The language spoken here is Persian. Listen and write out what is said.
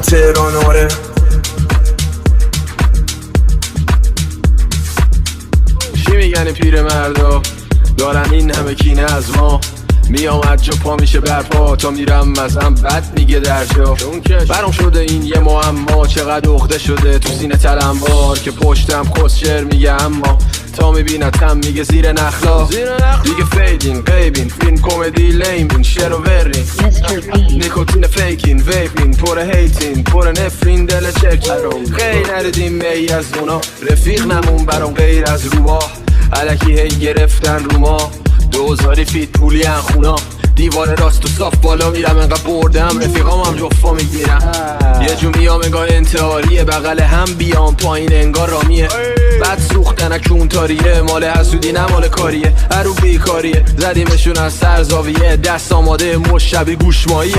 همون تهران آره. چی میگن این پیر مردا دارن این همه کینه از ما؟ میام از جا پا میشه برپا تا میرم ازم بد میگه در جا. برام شده این یه معما، چقدر عقده شده تو سینه تلمبار که پشتم کسشر میگه اما تا میبینتم میگه زیر نخلا دیگه فیدین قیبین فیلم کمدی لیمین شعر و ورین نیکوتین فیکین ویپین پر هیتین پر نفرین دل چک خیلی نردیم می از اونا رفیق نمون برام غیر از روباه علکی هی گرفتن رو ما 2000 فیت پولی ان خونا دیوار راست و صاف بالا میرم انقدر بردم رفیقام هم جفا میگیرم یه جو میام انگاه انتحاریه بغل هم بیام پایین انگار رامیه بعد سوختن اکون تاریه مال حسودی نه مال کاریه هرو بیکاریه زدیمشون از سر زاویه دست آماده مشبی گوشماییه